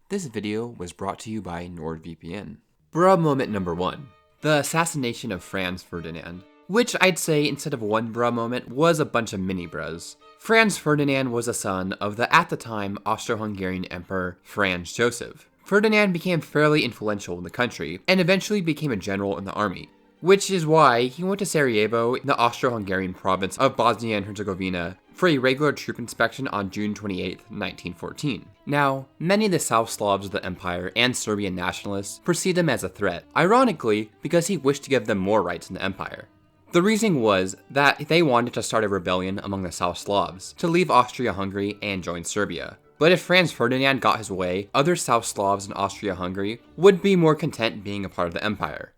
This video was brought to you by NordVPN. Bruh moment number 1. The assassination of Franz Ferdinand. Which I'd say, instead of one bruh moment, was a bunch of mini bruhs. Franz Ferdinand was a son of the, at the time, Austro-Hungarian Emperor Franz Joseph. Ferdinand became fairly influential in the country, and eventually became a general in the army. Which is why he went to Sarajevo in the Austro-Hungarian province of Bosnia and Herzegovina for a regular troop inspection on June 28, 1914. Now, many of the South Slavs of the empire and Serbian nationalists perceived him as a threat, ironically because he wished to give them more rights in the empire. The reasoning was that they wanted to start a rebellion among the South Slavs to leave Austria-Hungary and join Serbia. But if Franz Ferdinand got his way, other South Slavs in Austria-Hungary would be more content being a part of the empire.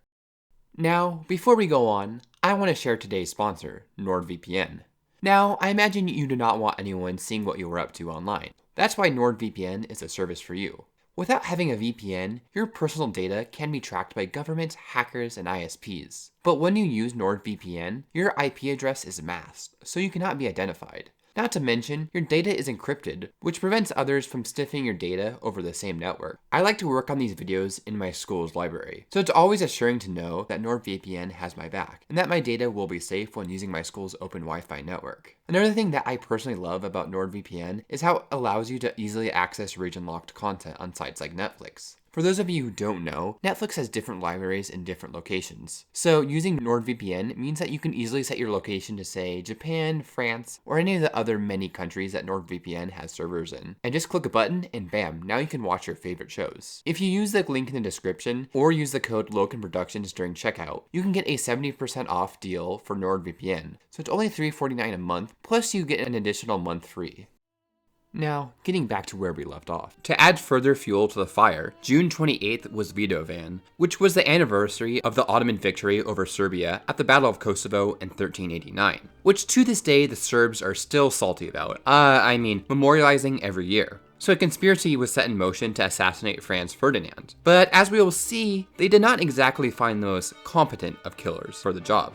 Now, before we go on, I want to share today's sponsor, NordVPN. Now, I imagine you do not want anyone seeing what you are up to online. That's why NordVPN is a service for you. Without having a VPN, your personal data can be tracked by governments, hackers, and ISPs. But when you use NordVPN, your IP address is masked, so you cannot be identified. Not to mention, your data is encrypted, which prevents others from sniffing your data over the same network. I like to work on these videos in my school's library, so it's always assuring to know that NordVPN has my back, and that my data will be safe when using my school's open Wi-Fi network. Another thing that I personally love about NordVPN is how it allows you to easily access region-locked content on sites like Netflix. For those of you who don't know, Netflix has different libraries in different locations. So using NordVPN means that you can easily set your location to, say, Japan, France, or any of the other many countries that NordVPN has servers in. And just click a button and bam, now you can watch your favorite shows. If you use the link in the description or use the code Loken Productions during checkout, you can get a 70% off deal for NordVPN. So it's only $3.49 a month, plus you get an additional month free. Now, getting back to where we left off. To add further fuel to the fire, June 28th was Vidovdan, which was the anniversary of the Ottoman victory over Serbia at the Battle of Kosovo in 1389, which to this day the Serbs are still salty about. Memorializing every year. So a conspiracy was set in motion to assassinate Franz Ferdinand. But as we will see, they did not exactly find the most competent of killers for the job.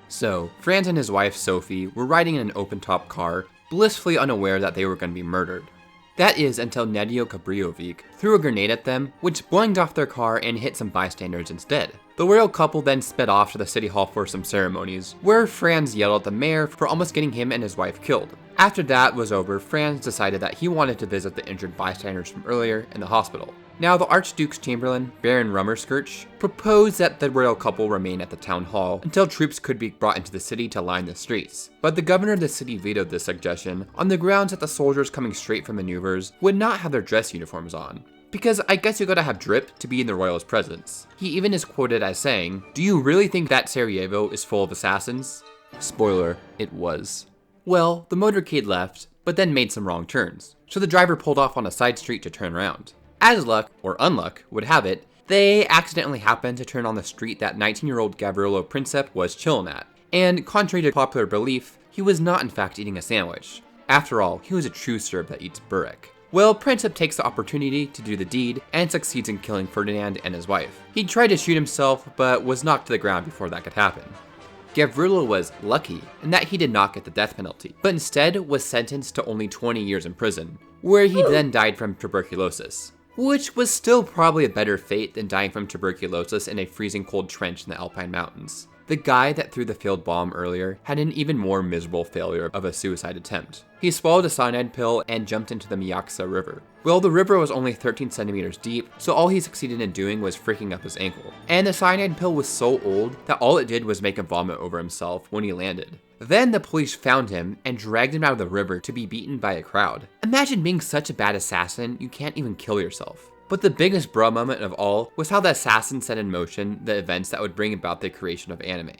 So, Franz and his wife Sophie were riding in an open-top car, blissfully unaware that they were going to be murdered. That is until Nedio Kabriovic threw a grenade at them, which blinged off their car and hit some bystanders instead. The royal couple then sped off to the city hall for some ceremonies, where Franz yelled at the mayor for almost getting him and his wife killed. After that was over, Franz decided that he wanted to visit the injured bystanders from earlier in the hospital. Now, the Archduke's Chamberlain, Baron Rummerskirch, proposed that the royal couple remain at the town hall until troops could be brought into the city to line the streets. But the governor of the city vetoed this suggestion on the grounds that the soldiers coming straight from maneuvers would not have their dress uniforms on. Because I guess you gotta have drip to be in the royal's presence. He even is quoted as saying, "Do you really think that Sarajevo is full of assassins?" Spoiler, it was. Well, the motorcade left, but then made some wrong turns, so the driver pulled off on a side street to turn around. As luck, or unluck, would have it, they accidentally happened to turn on the street that 19-year-old Gavrilo Princip was chillin' at. And contrary to popular belief, he was not in fact eating a sandwich. After all, he was a true Serb that eats burek. Well, Princip takes the opportunity to do the deed and succeeds in killing Ferdinand and his wife. He tried to shoot himself, but was knocked to the ground before that could happen. Gavrilo was lucky in that he did not get the death penalty, but instead was sentenced to only 20 years in prison, where he then died from tuberculosis. Which was still probably a better fate than dying from tuberculosis in a freezing cold trench in the Alpine Mountains. The guy that threw the failed bomb earlier had an even more miserable failure of a suicide attempt. He swallowed a cyanide pill and jumped into the Myaksa River. Well, the river was only 13 centimeters deep, so all he succeeded in doing was freaking up his ankle. And the cyanide pill was so old that all it did was make him vomit over himself when he landed. Then the police found him and dragged him out of the river to be beaten by a crowd. Imagine being such a bad assassin, you can't even kill yourself. But the biggest bruh moment of all was how the assassin set in motion the events that would bring about the creation of anime.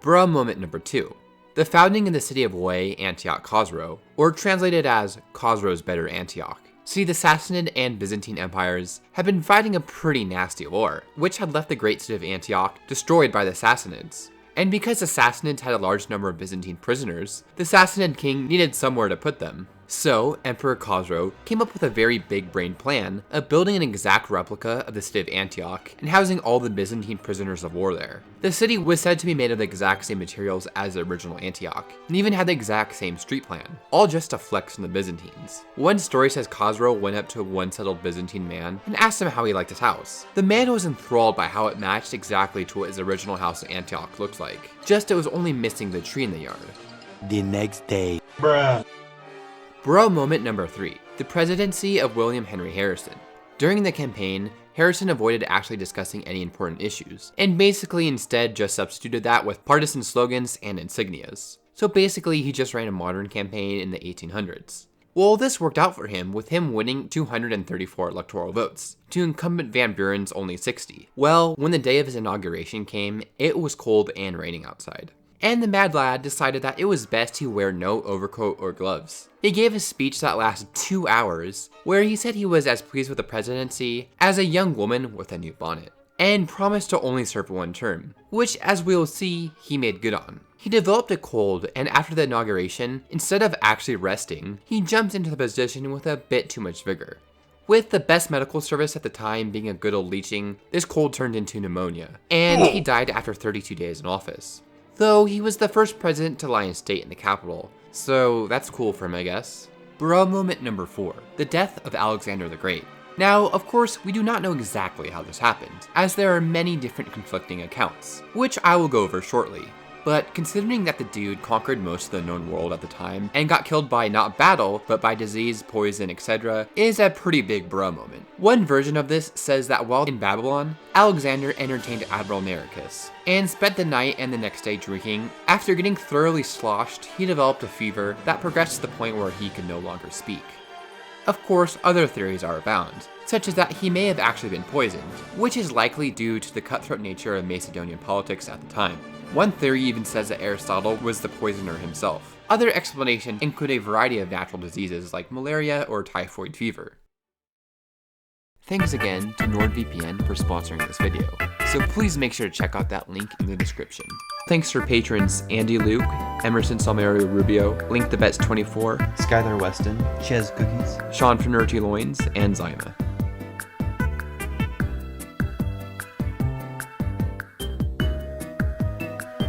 Bruh moment number 2. The founding of the city of Way, Antioch Khosrow, or translated as Khosrow's Better Antioch. See, the Sassanid and Byzantine empires had been fighting a pretty nasty war, which had left the great city of Antioch destroyed by the Sassanids. And because the Sassanids had a large number of Byzantine prisoners, the Sassanid king needed somewhere to put them. So, Emperor Khosrow came up with a very big-brained plan of building an exact replica of the city of Antioch and housing all the Byzantine prisoners of war there. The city was said to be made of the exact same materials as the original Antioch, and even had the exact same street plan, all just to flex on the Byzantines. One story says Khosrow went up to one settled Byzantine man and asked him how he liked his house. The man was enthralled by how it matched exactly to what his original house in Antioch looked like, just it was only missing the tree in the yard. The next day. Bro moment number 3, the presidency of William Henry Harrison. During the campaign, Harrison avoided actually discussing any important issues, and basically instead just substituted that with partisan slogans and insignias. So basically he just ran a modern campaign in the 1800s. Well, this worked out for him, with him winning 234 electoral votes, to incumbent Van Buren's only 60. Well, when the day of his inauguration came, it was cold and raining outside. And the mad lad decided that it was best he wear no overcoat or gloves. He gave a speech that lasted 2 hours, where he said he was as pleased with the presidency as a young woman with a new bonnet, and promised to only serve one term, which, as we'll see, he made good on. He developed a cold, and after the inauguration, instead of actually resting, he jumped into the position with a bit too much vigor. With the best medical service at the time being a good old leeching, this cold turned into pneumonia, and he died after 32 days in office. Though he was the first president to lie in state in the capital, so that's cool for him, I guess. Bro moment number 4, the death of Alexander the Great. Now, of course, we do not know exactly how this happened, as there are many different conflicting accounts, which I will go over shortly. But considering that the dude conquered most of the known world at the time and got killed by not battle, but by disease, poison, etc., is a pretty big bro moment. One version of this says that while in Babylon, Alexander entertained Admiral Nearchus and spent the night and the next day drinking. After getting thoroughly sloshed, he developed a fever that progressed to the point where he could no longer speak. Of course, other theories are abound, such as that he may have actually been poisoned, which is likely due to the cutthroat nature of Macedonian politics at the time. One theory even says that Aristotle was the poisoner himself. Other explanations include a variety of natural diseases like malaria or typhoid fever. Thanks again to NordVPN for sponsoring this video, so please make sure to check out that link in the description. Thanks for patrons Andy Luke, Emerson Salmerio Rubio, LinkTheBets24, Skylar Weston, Ches Cookies, Sean Fennerty Loins, and Zyma.